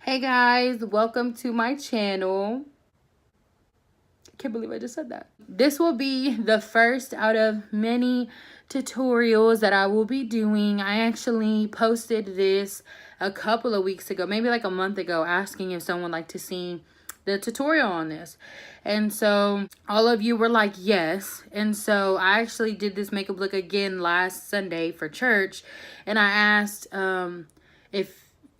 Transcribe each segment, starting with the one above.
Hey guys, welcome to my channel. I can't believe I just said that. This will be the first out of many tutorials that I will be doing. I actually posted this a couple of weeks ago, maybe like a month ago, asking if someone would like to see the tutorial on this. And so all of you were like yes. And so I actually did this makeup look again last Sunday for church, and I asked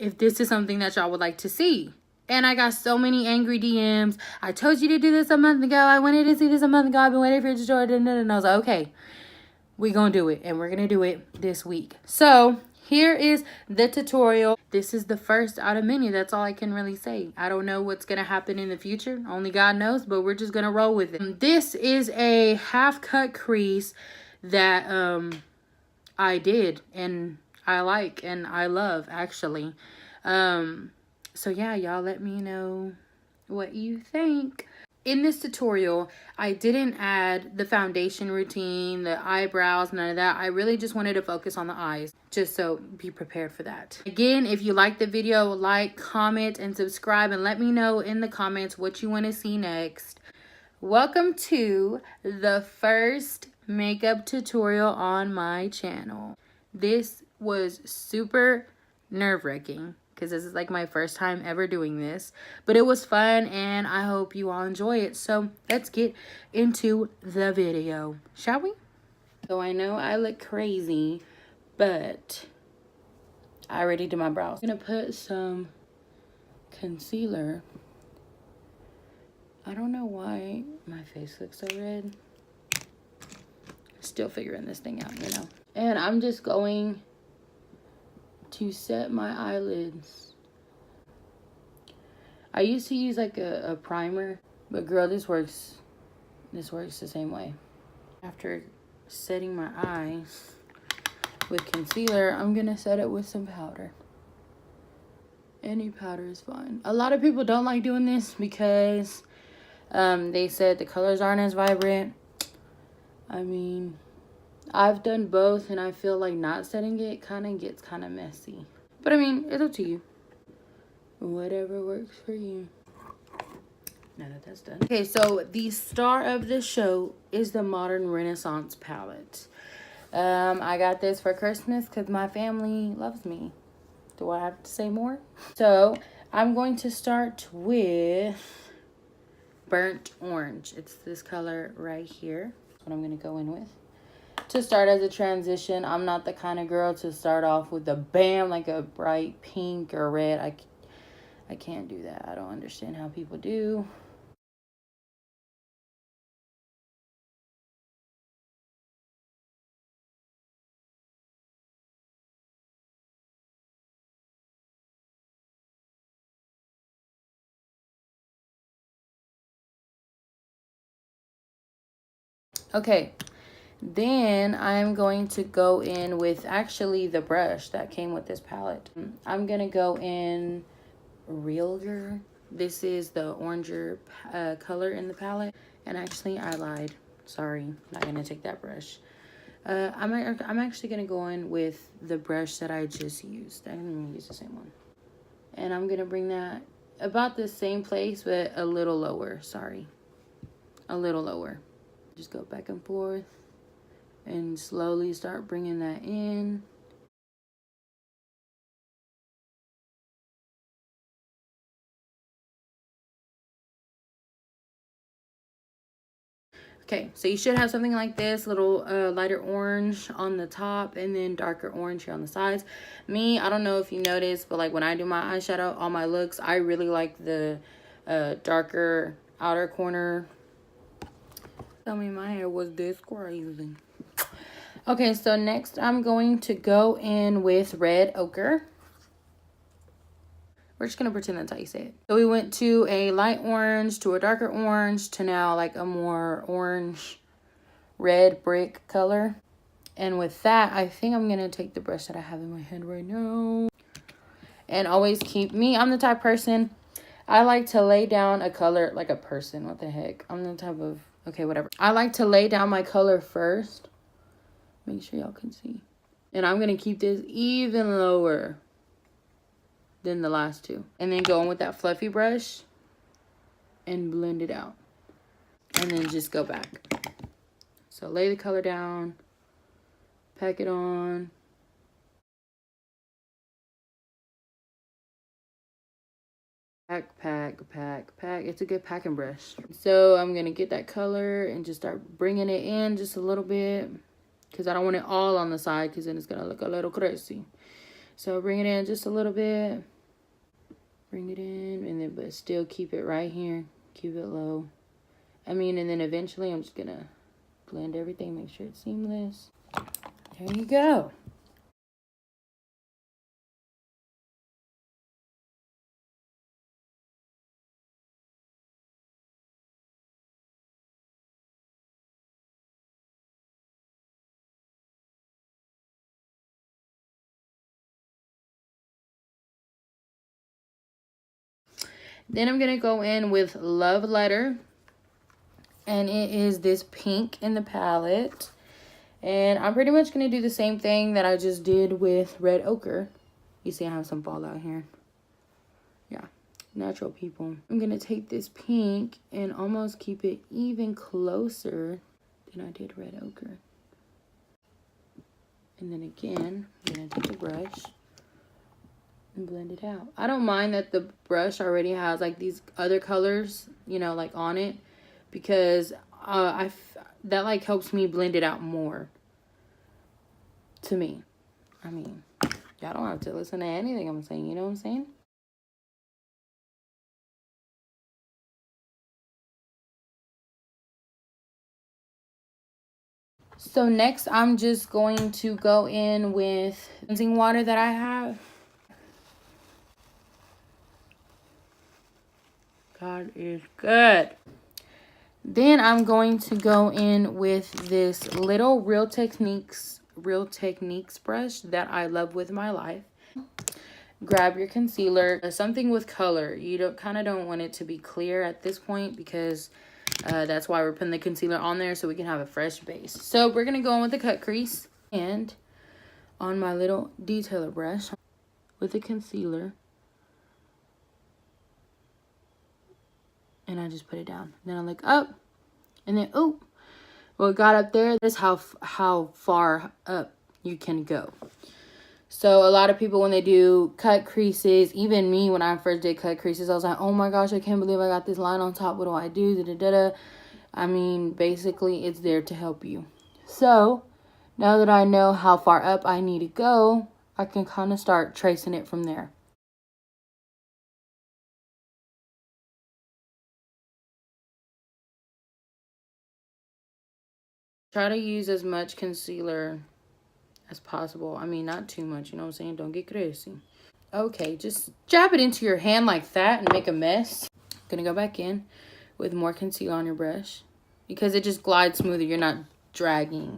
if this is something that y'all would like to see. And I got so many angry DMs. I told you to do this a month ago. I wanted to see this a month ago. I've been waiting for you to start. And I was like, okay, we're going to do it. And we're going to do it this week. So here is the tutorial. This is the first out of many. That's all I can really say. I don't know what's going to happen in the future. Only God knows. But we're just going to roll with it. This is a half cut crease that I did. And I like and I love, actually. So yeah, y'all let me know what you think. In this tutorial, I didn't add the foundation routine, the eyebrows, none of that. I really just wanted to focus on the eyes, just so be prepared for that. Again, if you like the video, like, comment, and subscribe, and let me know in the comments what you want to see next. Welcome to the first makeup tutorial on my channel. This was super nerve-wracking because this is like my first time ever doing this, but it was fun and I hope you all enjoy it. So let's get into the video, shall we? So I know I look crazy, but I already did my brows. I'm gonna put some concealer. I don't know why my face looks so red. Still figuring this thing out, you know. And I'm just going to set my eyelids. I used to use like a primer, but girl, this works the same way. After setting my eyes with concealer, I'm gonna set it with some powder. Any powder is fine. A lot of people don't like doing this because they said the colors aren't as vibrant. I mean, I've done both, and I feel like not setting it gets kind of messy. But I mean, it's up to you. Whatever works for you. Now that that's done. Okay, so the star of the show is the Modern Renaissance palette. I got this for Christmas because my family loves me. Do I have to say more? So I'm going to start with burnt orange. It's this color right here. That's what I'm going to go in with. To start as a transition, I'm not the kind of girl to start off with a bam, like a bright pink or red. I can't do that. I don't understand how people do. Okay, then I'm going to go in with actually the brush that came with this palette. I'm going to go in Realger. This is the oranger color in the palette. And actually, I lied. Sorry, not going to take that brush. I'm actually going to go in with the brush that I just used. I'm going to use the same one. And I'm going to bring that about the same place, but a little lower. Sorry. A little lower. Just go back and forth and slowly start bringing that in. Okay, so you should have something like this, little lighter orange on the top and then darker orange here on the sides. Me, I don't know if you noticed, but like when I do my eyeshadow on my looks, I really like the darker outer corner. Tell me my hair was this crazy. Okay, so next I'm going to go in with red ochre. We're just going to pretend that's how you say it. So we went to a light orange, to a darker orange, to now like a more orange red brick color. And with that, I think I'm going to take the brush that I have in my hand right now. And always keep me. I'm the type of person, I like to lay down a color like a person. What the heck? I'm the type of, okay, whatever. I like to lay down my color first. Make sure y'all can see. And I'm going to keep this even lower than the last two. And then go in with that fluffy brush and blend it out. And then just go back. So lay the color down, pack it on. Pack. It's a good packing brush. So I'm going to get that color and just start bringing it in just a little bit. Because I don't want it all on the side, because then it's going to look a little crazy. So bring it in just a little bit. Bring it in, and then but still keep it right here. Keep it low. And then eventually I'm just going to blend everything, make sure it's seamless. There you go. Then I'm going to go in with Love Letter. And it is this pink in the palette. And I'm pretty much going to do the same thing that I just did with Red Ochre. You see I have some fallout here. Yeah, natural people. I'm going to take this pink and almost keep it even closer than I did Red Ochre. And then again, I'm going to take the brush and blend it out. I don't mind that the brush already has like these other colors, you know, like on it, because that like helps me blend it out more. To me, y'all don't have to listen to anything I'm saying, you know what I'm saying? So next I'm just going to go in with cleansing water that I have. God is good. Then I'm going to go in with this little Real Techniques brush that I love with my life. Grab your concealer, something with color. You kind of don't want it to be clear at this point, because that's why we're putting the concealer on there, so we can have a fresh base. So we're gonna go in with the cut crease, and on my little detailer brush with the concealer, and I just put it down. Then I look up, and then oh, well, it got up there. That's how far up you can go. So a lot of people, when they do cut creases, even me, when I first did cut creases, I was like, oh my gosh, I can't believe I got this line on top. What do I do? Basically, it's there to help you. So now that I know how far up I need to go, I can kind of start tracing it from there. Try to use as much concealer as possible. Not too much, you know what I'm saying? Don't get crazy. Okay, just jab it into your hand like that and make a mess. Gonna go back in with more concealer on your brush, because it just glides smoother. You're not dragging.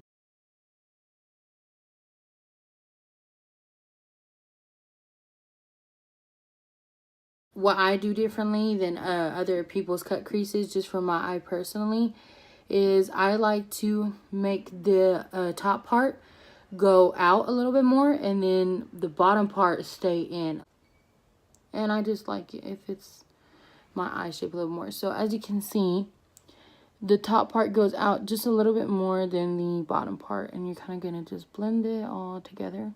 What I do differently than other people's cut creases, just for my eye personally, is I like to make the top part go out a little bit more, and then the bottom part stay in. And I just like it if it's my eye shape a little more. So as you can see, the top part goes out just a little bit more than the bottom part, and you're kind of going to just blend it all together.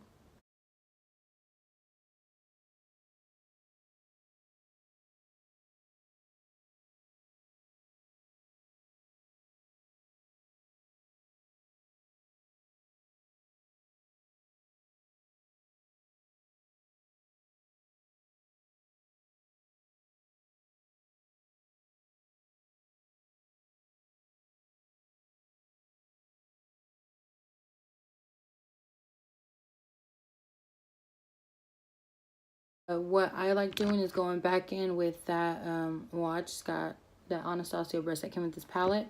What I like doing is going back in with that, I just got that Anastasia brush that came with this palette.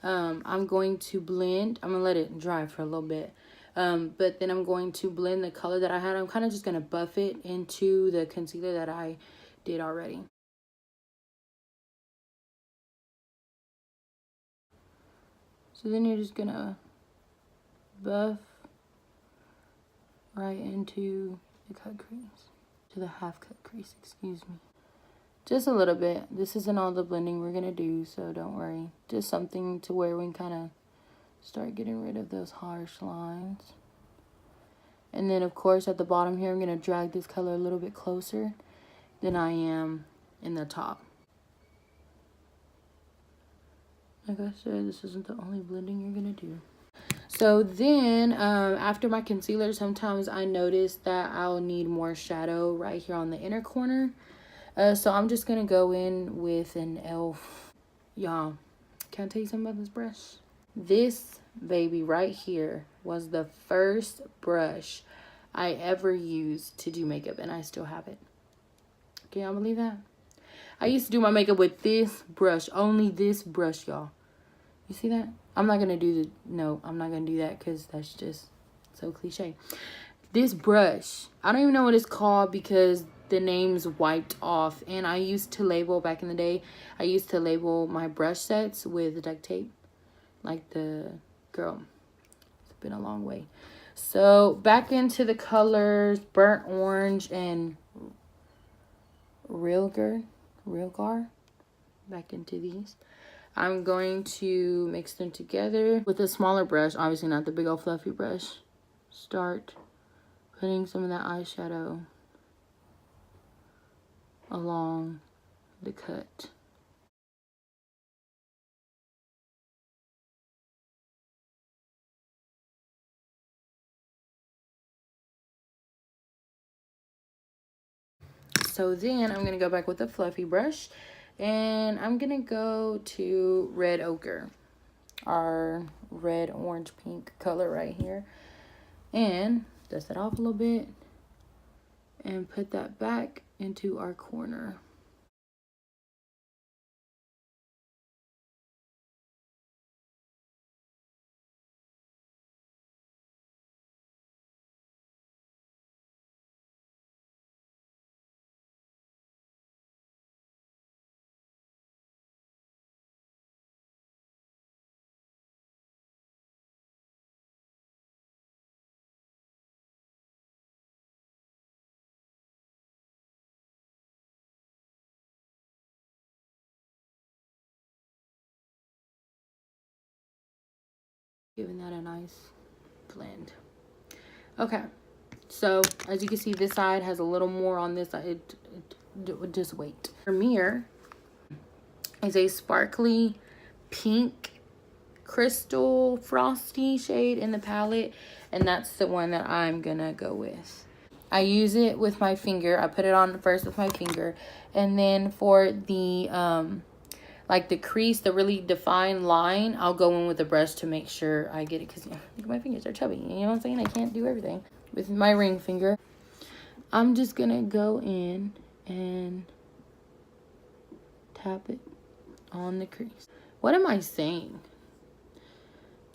I'm going to blend, I'm going to let it dry for a little bit. But then I'm going to blend the color that I had. I'm kind of just going to buff it into the concealer that I did already. So then you're just going to buff right into the cut crease. to the half cut crease, excuse me. Just a little bit. This isn't all the blending we're gonna do, so don't worry. Just something to where we can kind of start getting rid of those harsh lines. And then of course at the bottom here, I'm gonna drag this color a little bit closer than I am in the top. Like I said, this isn't the only blending you're gonna do. So then after my concealer, sometimes I notice that I'll need more shadow right here on the inner corner. So I'm just gonna go in with an e.l.f. Y'all, can I tell you something about this brush? This baby right here was the first brush I ever used to do makeup, and I still have it. Can y'all believe that? I used to do my makeup with this brush, only this brush, y'all. You see that? I'm not gonna do the, no, I'm not gonna do that because that's just so cliche. This brush, I don't even know what it's called because the name's wiped off. And I used to label, back in the day, I used to label my brush sets with duct tape. Like the girl. It's been a long way. So back into the colors, burnt orange and Realgar. Back into these. I'm going to mix them together with a smaller brush, obviously not the big old fluffy brush. Start putting some of that eyeshadow along the cut. So then I'm going to go back with a fluffy brush and I'm going to go to red ochre, our red, orange, pink color right here, and dust it off a little bit and put that back into our corner. Giving that a nice blend. Okay, so as you can see, this side has a little more on this side. Just wait. Premier is a sparkly pink crystal frosty shade in the palette, and that's the one that I'm gonna go with. I use it with my finger. I put it on first with my finger, and then for the like the crease, the really defined line, I'll go in with a brush to make sure I get it, because my fingers are chubby, you know what I'm saying? I can't do everything with my ring finger. I'm just gonna go in and tap it on the crease. What am I saying?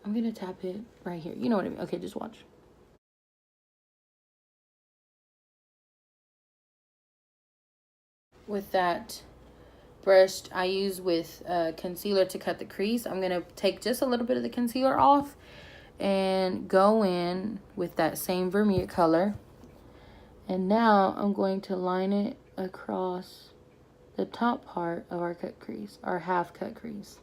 I'm gonna tap it right here. You know what I mean? Okay, just watch. With that brush I use with concealer to cut the crease, I'm gonna take just a little bit of the concealer off and go in with that same Vermeer color, and now I'm going to line it across the top part of our cut crease, our half cut crease.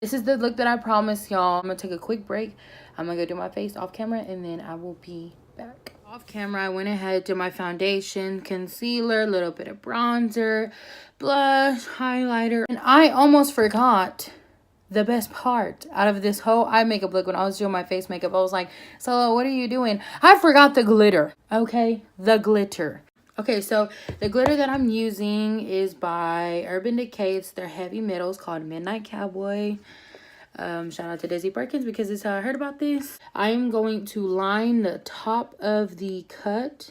This is the look that I promised y'all. I'm gonna take a quick break. I'm gonna go do my face off camera, and then I will be back. Off camera, I went ahead, did my foundation, concealer, a little bit of bronzer, blush, highlighter, and I almost forgot the best part out of this whole eye makeup look. When I was doing my face makeup, I was like, Solo, what are you doing? I forgot the glitter. Okay, the glitter. Okay, so the glitter that I'm using is by Urban Decay. It's their heavy metals called Midnight Cowboy. Shout out to Desi Perkins because it's how I heard about this. I am going to line the top of the cut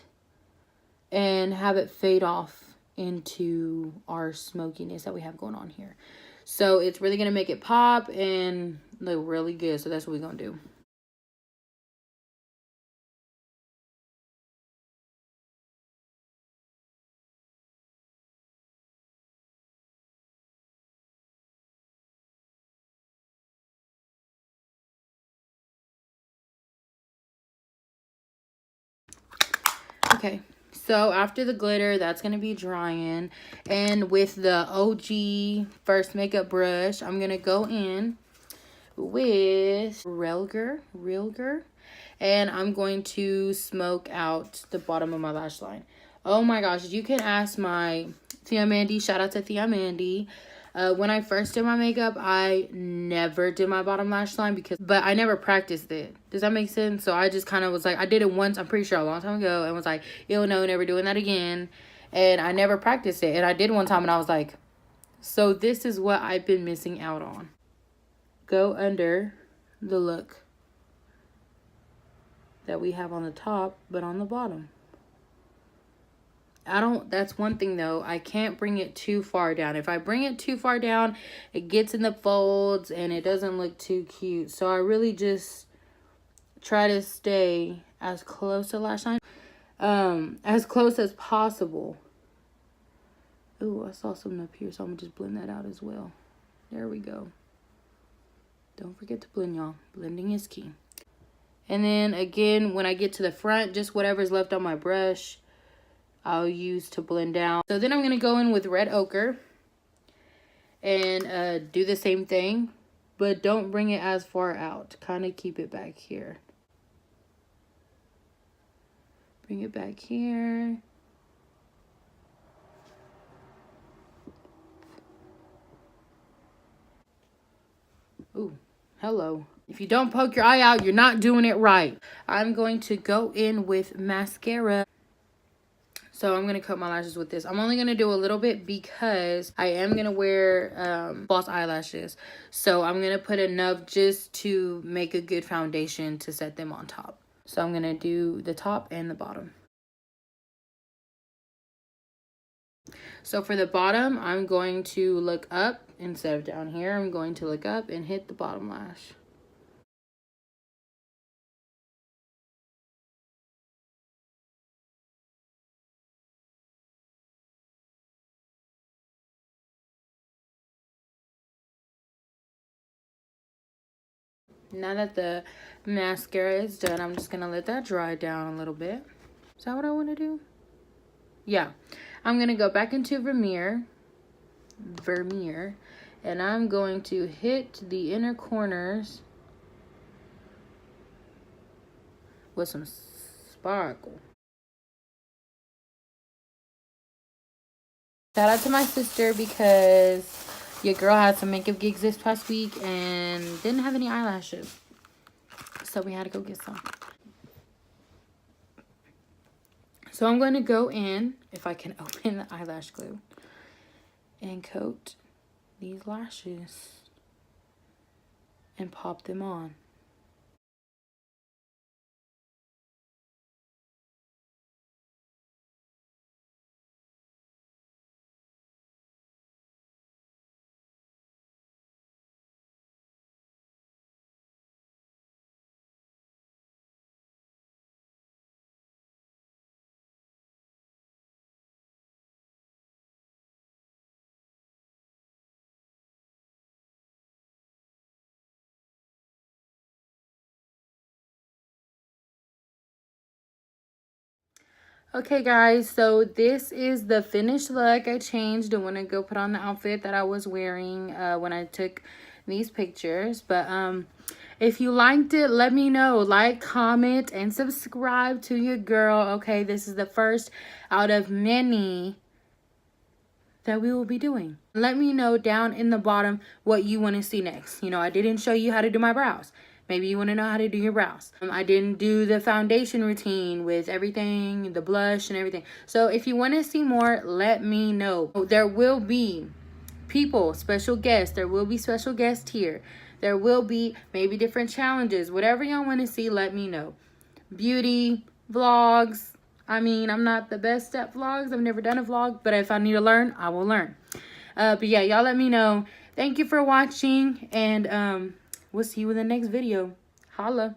and have it fade off into our smokiness that we have going on here. So it's really going to make it pop and look really good. So that's what we're going to do. Okay, so after the glitter, that's going to be drying. And with the OG First Makeup brush, I'm going to go in with Realger. And I'm going to smoke out the bottom of my lash line. Oh my gosh, you can ask my Thea Mandy. Shout out to Thea Mandy. When I first did my makeup, I never did my bottom lash line but I never practiced it. Does that make sense? So I just kind of was like, I did it once, I'm pretty sure a long time ago, and was like, yo, no, never doing that again. And I never practiced it. And I did one time and I was like, so this is what I've been missing out on. Go under the look that we have on the top, but on the bottom. That's one thing though, I can't bring it too far down. If I bring it too far down, it gets in the folds and it doesn't look too cute. So I really just try to stay as close to lash line, as close as possible. Ooh, I saw something up here, so I'm gonna just blend that out as well. There we go. Don't forget to blend, y'all. Blending is key. And then again, when I get to the front, just whatever's left on my brush, I'll use to blend down. So then I'm going to go in with red ochre and do the same thing, but don't bring it as far out. Kind of keep it back here. Bring it back here. Ooh, hello. If you don't poke your eye out, you're not doing it right. I'm going to go in with mascara. So I'm going to cut my lashes with this. I'm only going to do a little bit because I am going to wear false eyelashes. So I'm going to put enough just to make a good foundation to set them on top. So I'm going to do the top and the bottom. So for the bottom, I'm going to look up instead of down here. I'm going to look up and hit the bottom lash. Now that the mascara is done, I'm just going to let that dry down a little bit. Is that what I want to do? Yeah. I'm going to go back into Vermeer. And I'm going to hit the inner corners with some sparkle. Shout out to my sister because your girl had some makeup gigs this past week and didn't have any eyelashes. So we had to go get some. So I'm going to go in, if I can open the eyelash glue, and coat these lashes and pop them on. Okay guys, so this is the finished look. I changed and want to go put on the outfit that I was wearing when I took these pictures. But if you liked it, let me know. Like, comment, and subscribe to your girl. Okay, this is the first out of many that we will be doing. Let me know down in the bottom what you want to see next. You know, I didn't show you how to do my brows. Maybe you want to know how to do your brows. I didn't do the foundation routine with everything, the blush and everything. So if you want to see more, let me know. There will be people, special guests. There will be special guests here. There will be maybe different challenges. Whatever y'all want to see, let me know. Beauty, vlogs. I mean, I'm not the best at vlogs. I've never done a vlog. But if I need to learn, I will learn. But yeah, y'all let me know. Thank you for watching. And we'll see you in the next video. Holla.